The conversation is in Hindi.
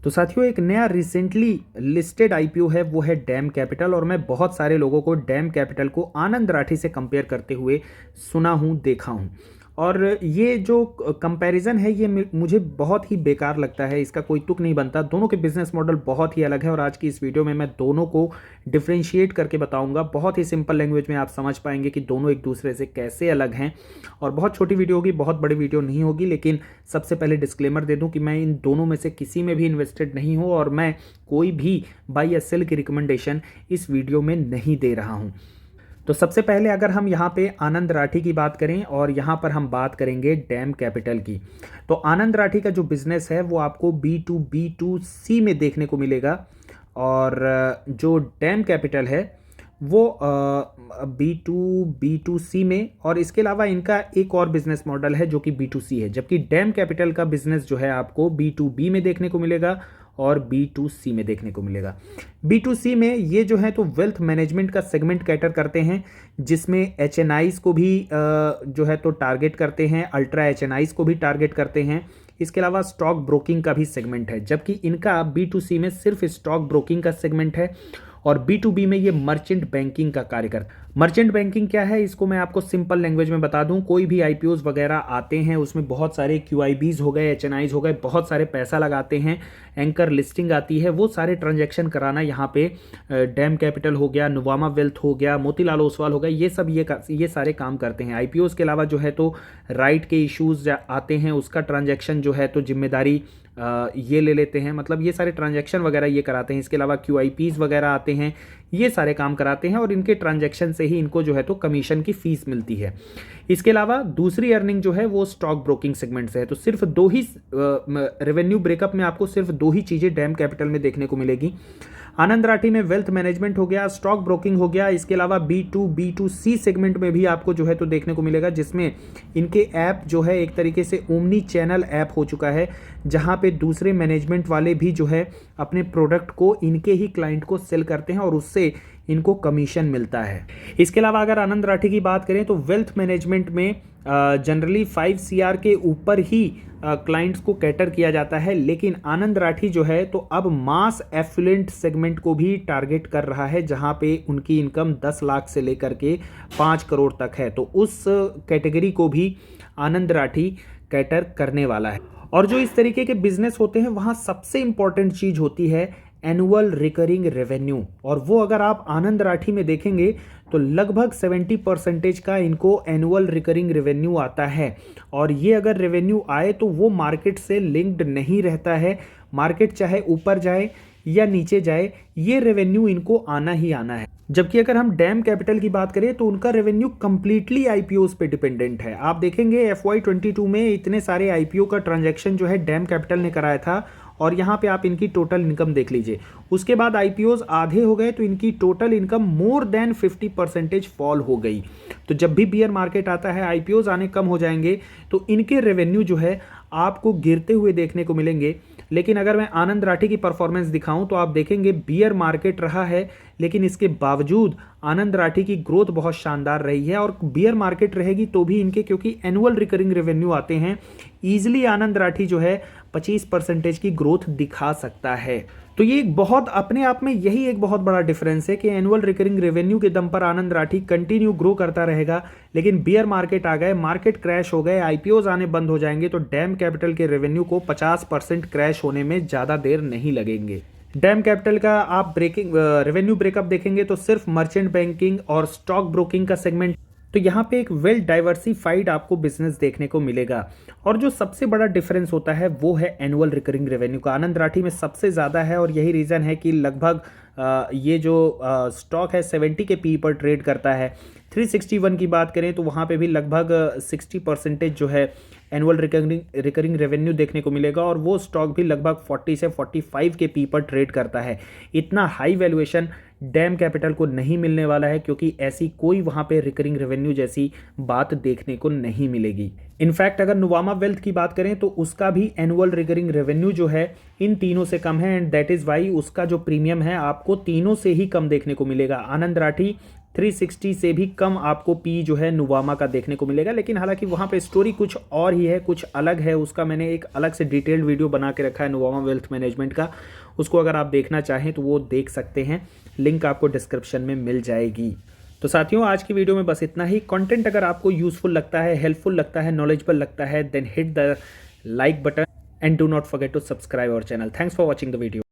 तो साथियों, एक नया रिसेंटली लिस्टेड आईपीओ है, वो है डैम कैपिटल। और मैं बहुत सारे लोगों को डैम कैपिटल को आनंद राठी से कंपेयर करते हुए सुना हूँ, देखा हूँ। और ये जो कंपैरिजन है, ये मुझे बहुत ही बेकार लगता है। इसका कोई तुक नहीं बनता। दोनों के बिजनेस मॉडल बहुत ही अलग है और आज की इस वीडियो में मैं दोनों को डिफ्रेंशिएट करके बताऊंगा। बहुत ही सिंपल लैंग्वेज में आप समझ पाएंगे कि दोनों एक दूसरे से कैसे अलग हैं। और बहुत छोटी वीडियो होगी, बहुत बड़ी वीडियो नहीं होगी। लेकिन सबसे पहले डिस्क्लेमर दे दूं कि मैं इन दोनों में से किसी में भी इन्वेस्टेड नहीं हूं और मैं कोई भी बाई या सेल की रिकमेंडेशन इस वीडियो में नहीं दे रहा हूं। तो सबसे पहले अगर हम यहाँ पे आनंद राठी की बात करें और यहाँ पर हम बात करेंगे डैम कैपिटल की, तो आनंद राठी का जो बिजनेस है वो आपको B2B2C में देखने को मिलेगा। और जो डैम कैपिटल है वो B2B2C में, और इसके अलावा इनका एक और बिजनेस मॉडल है जो कि B2C है। जबकि डैम कैपिटल का बिजनेस जो है आपको B2B में देखने को मिलेगा और B2C में देखने को मिलेगा। B2C में ये जो है तो वेल्थ मैनेजमेंट का सेगमेंट कैटर करते हैं, जिसमें HNIs को भी जो है तो टारगेट करते हैं, अल्ट्रा HNIs को भी टारगेट करते हैं। इसके अलावा स्टॉक ब्रोकिंग का भी सेगमेंट है, जबकि इनका B2C में सिर्फ स्टॉक ब्रोकिंग का सेगमेंट है और B2B में ये मर्चेंट बैंकिंग का कार्य करता है। मर्चेंट बैंकिंग क्या है, इसको मैं आपको सिंपल लैंग्वेज में बता दूं। कोई भी आईपीओज वगैरह आते हैं, उसमें बहुत सारे QIBs हो गए, HNIs हो गए, बहुत सारे पैसा लगाते हैं, एंकर लिस्टिंग आती है, वो सारे ट्रांजैक्शन कराना यहाँ पे डैम कैपिटल हो गया, नुवामा वेल्थ हो गया, मोतीलाल ओसवाल हो गया, ये सब ये सारे काम करते हैं। आईपीओज के अलावा जो है तो राइट के इश्यूज आते हैं, उसका ट्रांजैक्शन जो है तो जिम्मेदारी ये ले लेते हैं। मतलब ये सारे ट्रांजैक्शन वगैरह ये कराते हैं। इसके अलावा QIPs वगैरह आते हैं, ये सारे काम कराते हैं और इनके ट्रांजैक्शन से ही इनको जो है तो कमीशन की फीस मिलती है। इसके अलावा दूसरी अर्निंग जो है वो स्टॉक ब्रोकिंग सेगमेंट से है। तो सिर्फ दो ही रेवेन्यू ब्रेकअप में आपको सिर्फ दो ही चीज़ें डैम कैपिटल में देखने को मिलेगी। आनंद राठी में वेल्थ मैनेजमेंट हो गया, स्टॉक ब्रोकिंग हो गया। इसके अलावा B2B2C सेगमेंट में भी आपको जो है तो देखने को मिलेगा, जिसमें इनके ऐप जो है एक तरीके से ओमनी चैनल ऐप हो चुका है, जहां पे दूसरे मैनेजमेंट वाले भी जो है अपने प्रोडक्ट को इनके ही क्लाइंट को सेल करते हैं और उससे इनको कमीशन मिलता है। इसके अलावा अगर आनंद राठी की बात करें तो वेल्थ मैनेजमेंट में जनरली 5 CR के ऊपर ही क्लाइंट्स को कैटर किया जाता है, लेकिन आनंद राठी जो है तो अब मास एफिलिएंट सेगमेंट को भी टारगेट कर रहा है, जहां पे उनकी इनकम 10 लाख से लेकर के 5 करोड़ तक है। तो उस कैटेगरी को भी आनंद राठी कैटर करने वाला है। और जो इस तरीके के बिजनेस होते हैं, वहां सबसे इंपॉर्टेंट चीज होती है एनुअल रिकरिंग रेवेन्यू। और वो अगर आप आनंद राठी में देखेंगे तो लगभग 70% का इनको एनुअल रिकरिंग रेवेन्यू आता है। और ये अगर रेवेन्यू आए तो वो मार्केट से लिंक्ड नहीं रहता है। मार्केट चाहे ऊपर जाए या नीचे जाए, ये रेवेन्यू इनको आना ही आना है। जबकि अगर हम डैम कैपिटल की बात करें तो उनका रेवेन्यू कंप्लीटली आईपीओस पे डिपेंडेंट है। आप देखेंगे FY22 में इतने सारे आईपीओ का ट्रांजैक्शन जो है डैम कैपिटल ने कराया था, और यहाँ पे आप इनकी टोटल इनकम देख लीजिए। उसके बाद आईपीओज आधे हो गए तो इनकी total income more than 50% fall हो गई। तो जब भी बियर मार्केट आता है, आईपीओज आने कम हो जाएंगे तो इनके रेवेन्यू जो है आपको गिरते हुए देखने को मिलेंगे। लेकिन अगर मैं आनंद राठी की परफॉर्मेंस दिखाऊं तो आप देखेंगे बियर मार्केट रहा है, लेकिन इसके बावजूद आनंद राठी की ग्रोथ बहुत शानदार रही है। और बियर मार्केट रहेगी तो भी इनके, क्योंकि एनुअल रिकरिंग रेवेन्यू आते हैं, ईजिली आनंद राठी जो है 25% की ग्रोथ दिखा सकता है। तो ये एक बहुत अपने आप में यही एक बहुत बड़ा डिफरेंस है कि एनुअल रिकरिंग रेवेन्यू के दम पर आनंद राठी कंटिन्यू ग्रो करता रहेगा, लेकिन बियर मार्केट आ गए, मार्केट क्रैश हो गए, आईपीओज आने बंद हो जाएंगे तो डैम कैपिटल के रेवेन्यू को 50% क्रैश होने में ज़्यादा देर नहीं लगेंगे। डैम कैपिटल का आप रेवेन्यू ब्रेकअप देखेंगे तो सिर्फ मर्चेंट बैंकिंग और स्टॉक ब्रोकिंग का सेगमेंट। तो यहाँ पे एक वेल डाइवर्सिफाइड आपको बिजनेस देखने को मिलेगा। और जो सबसे बड़ा डिफरेंस होता है वो है एनुअल रिकरिंग रेवेन्यू का। आनंद राठी में सबसे ज़्यादा है और यही रीज़न है कि लगभग ये जो स्टॉक है 70 के पी पर ट्रेड करता है। 361 की बात करें तो वहाँ पे भी लगभग 60% जो है एनुअल रिकरिंग रेवेन्यू देखने को मिलेगा, और वो स्टॉक भी लगभग 40 से 45 के पी पर ट्रेड करता है। इतना हाई वैल्यूएशन डैम कैपिटल को नहीं मिलने वाला है, क्योंकि ऐसी कोई वहाँ पे रिकरिंग रेवेन्यू जैसी बात देखने को नहीं मिलेगी। इनफैक्ट अगर नुवामा वेल्थ की बात करें तो उसका भी एनुअल रिकरिंग रेवेन्यू जो है इन तीनों से कम है, एंड दैट इज़ वाई उसका जो प्रीमियम है आपको तीनों से ही कम देखने को मिलेगा। आनंद राठी 360 से भी कम आपको पी जो है नुवामा का देखने को मिलेगा। लेकिन हालांकि वहाँ पे स्टोरी कुछ और ही है, कुछ अलग है। उसका मैंने एक अलग से डिटेल्ड वीडियो बना के रखा है नुवामा वेल्थ मैनेजमेंट का, उसको अगर आप देखना चाहें तो वो देख सकते हैं, लिंक आपको डिस्क्रिप्शन में मिल जाएगी। तो साथियों, आज की वीडियो में बस इतना ही। कंटेंट अगर आपको यूजफुल लगता है, हेल्पफुल लगता है, नॉलेजेबल लगता है, then hit the like button and do not forget to subscribe our channel. Thanks for watching the video.